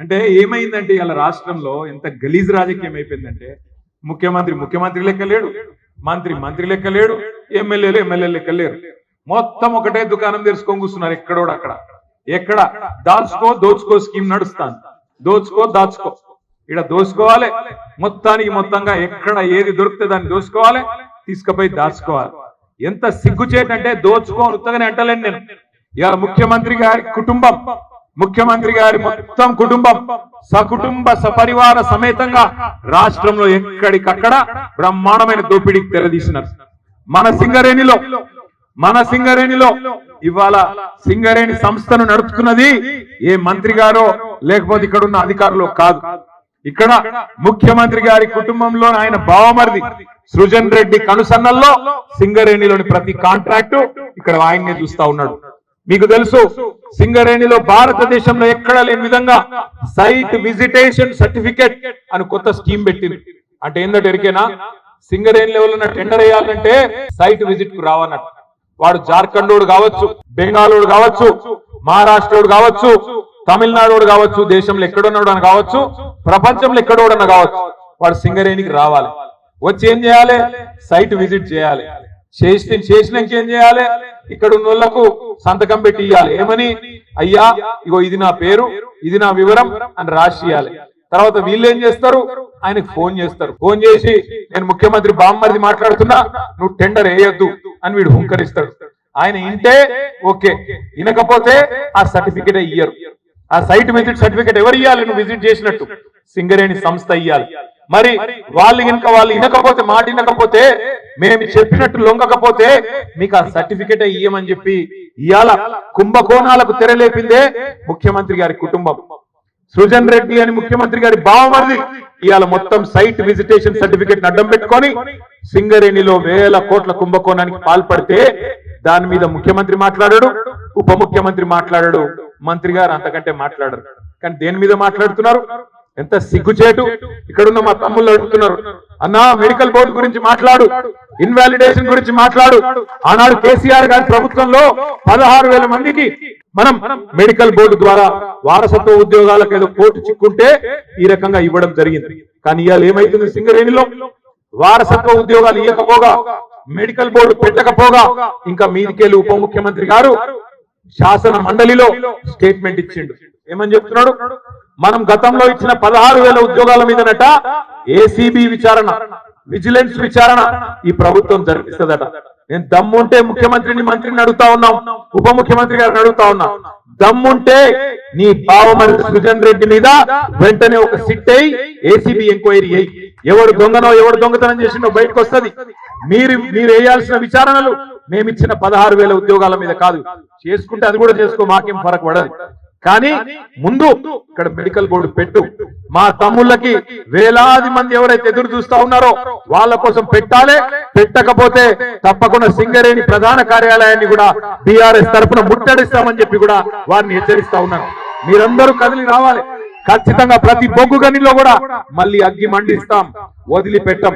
అంటే ఏమైందంటే ఇలా రాష్ట్రంలో ఎంత గలీజ్ రాజకీయం అయిపోయిందంటే ముఖ్యమంత్రి లెక్క లేడు, మంత్రి లెక్క లేడు, ఎమ్మెల్యేలు లెక్క లేరు. మొత్తం ఒకటే దుకాణం తెరుచుకొని కూర్చున్నారు. ఎక్కడోడు అక్కడ ఎక్కడ దోచుకో స్కీమ్ నడుస్తాను. దాచుకో ఇక్కడ దోచుకోవాలి. మొత్తంగా ఎక్కడ ఏది దొరికితే దాన్ని దోచుకోవాలి, తీసుకుపోయి దాచుకోవాలి. ఎంత సిగ్గుచేటంటే దోచుకోని ఉత్తగానే అంటలేను నేను. ఇవాళ ముఖ్యమంత్రి గారి మొత్తం కుటుంబం సకుటుంబ సపరివార సమేతంగా రాష్ట్రంలో ఎక్కడికక్కడ బ్రహ్మాండమైన దోపిడీకి తెరదీసినారు. మన సింగరేణిలో ఇవాళ సింగరేణి సంస్థను నడుపుతున్నది ఏ మంత్రి గారో లేకపోతే ఇక్కడ ఉన్న అధికారులు కాదు. ఇక్కడ ముఖ్యమంత్రి గారి కుటుంబంలో ఆయన బావమరిది సృజన్ రెడ్డి కనుసన్నల్లో సింగరేణిలోని ప్రతి కాంట్రాక్టు ఇక్కడ ఆయన్నే చూస్తా ఉన్నాడు. మీకు తెలుసు, సింగరేణిలో భారతదేశంలో ఎక్కడా లేని విధంగా సైట్ విజిటేషన్ సర్టిఫికేట్ అని కొత్త స్కీమ్ పెట్టింది. అంటే ఏంటంటే ఎరికేనా, సింగరేణిలో ఎవరైనా టెండర్ వేయాలంటే సైట్ విజిట్ కు రావన్నట్టు. వాడు జార్ఖండోడు కావచ్చు, బెంగాలోడు కావచ్చు, మహారాష్ట్రోడు కావచ్చు, తమిళనాడు కావచ్చు, దేశంలో ఎక్కడున్నాడు అని కావచ్చు, ప్రపంచంలో ఎక్కడోడన్నా కావచ్చు, వాడు సింగరేణికి రావాలి. వచ్చి ఏం చేయాలి? సైట్ విజిట్ చేయాలి. చేసినాక ఏం చేయాలి? ఇక్కడ ఉన్న వాళ్ళకు సంతకం పెట్టి ఇవ్వాలి. ఏమని? అయ్యా ఇగో ఇది నా పేరు, ఇది నా వివరం అని రాసి ఇవ్వాలి. తర్వాత వీళ్ళు ఏం చేస్తారు? ఆయనకు ఫోన్ చేస్తారు. ఫోన్ చేసి నేను ముఖ్యమంత్రి బామ్మరిది మాట్లాడుతున్నా, నువ్వు టెండర్ వేయొద్దు అని వీడు హుంకరిస్తాడు. ఆయన ఇంటే ఓకే, వినకపోతే ఆ సర్టిఫికేట్ ఇయ్యరు. ఆ సైట్ విజిట్ సర్టిఫికేట్ ఎవరు ఇవ్వాలి? నువ్వు విజిట్ చేసినట్టు సింగరేణి సంస్థ ఇవ్వాలి. మరి వాళ్ళు వినకపోతే, మాట వినకపోతే, మేము చెప్పినట్టు లొంగకపోతే మీకు ఆ సర్టిఫికేట్ ఇయ్యమని చెప్పి ఇవాళ కుంభకోణాలకు తెరలేపిందే ముఖ్యమంత్రి గారి కుటుంబం. సృజన్ రెడ్డి అని ముఖ్యమంత్రి గారి బావమరిది ఇవాళ మొత్తం సైట్ విజిటేషన్ సర్టిఫికేట్ అడ్డం పెట్టుకొని సింగరేణిలో వేల కోట్ల కుంభకోణానికి పాల్పడితే దాని మీద ముఖ్యమంత్రి మాట్లాడాడు, ఉప ముఖ్యమంత్రి మాట్లాడాడు, మంత్రి గారు అంతకంటే మాట్లాడరు. కానీ దేని మీద మాట్లాడుతున్నారు? ఎంత సిగ్గుచేటు. ఇక్కడున్న మా తమ్ముళ్ళు అడుగుతున్నారు, అన్నా మెడికల్ బోర్డు గురించి మాట్లాడు, ఇన్వాలిడేషన్ గురించి మాట్లాడు. ఆనాడు కేసీఆర్ గారి ప్రభుత్వంలో 16,000 మందికి మనం మెడికల్ బోర్డు ద్వారా వారసత్వ ఉద్యోగాలకు ఏదో కోర్టు చిక్కుంటే ఈ రకంగా ఇవ్వడం జరిగింది. కానీ ఇవాళ ఏమైతుంది? సింగరేణిలో వారసత్వ ఉద్యోగాలు ఇవ్వకపోగా, మెడికల్ బోర్డు పెట్టకపోగా, ఇంకా మీదికెళ్ళి ఉప ముఖ్యమంత్రి గారు శాసన మండలిలో స్టేట్మెంట్ ఇచ్చిండు. ఏమని చెప్తున్నాడు? మనం గతంలో ఇచ్చిన 16,000 ఉద్యోగాల మీదనట ఏసీబీ విచారణ, విజిలెన్స్ విచారణ ఈ ప్రభుత్వం జరిపిస్తుందట. నేను దమ్ముంటే మంత్రిని అడుగుతా ఉన్నాం, ఉప ముఖ్యమంత్రి గారిని అడుగుతా ఉన్నా, దమ్ముంటే నీ బావమరిది సృజన్ రెడ్డి మీద వెంటనే ఒక సిట్ అయ్యి ఏసీబీ ఎంక్వైరీ అయ్యి, ఎవడు దొంగనో ఎవడు దొంగతనం చేసిండో బయటకు వస్తుంది. మీరు వేయాల్సిన విచారణలు మేమిచ్చిన 16,000 ఉద్యోగాల మీద కాదు. చేసుకుంటే అది కూడా చేసుకో, మాకేం ఫరక్ పడదు. కానీ ముందు ఇక్కడ మెడికల్ బోర్డు పెట్టు. మా తమ్ముళ్ళకి వేలాది మంది ఎవరైతే ఎదురు చూస్తా ఉన్నారో వాళ్ళ కోసం పెట్టాలి. పెట్టకపోతే తప్పకుండా సింగరేణి ప్రధాన కార్యాలయాన్ని కూడా బీఆర్ఎస్ తరఫున ముట్టడిస్తామని చెప్పి కూడా వారిని హెచ్చరిస్తా ఉన్నారు. మీరందరూ కదిలి రావాలి. ఖచ్చితంగా ప్రతి బొగ్గు గనిలో కూడా మళ్ళీ అగ్గి మండిస్తాం, వదిలిపెట్టం.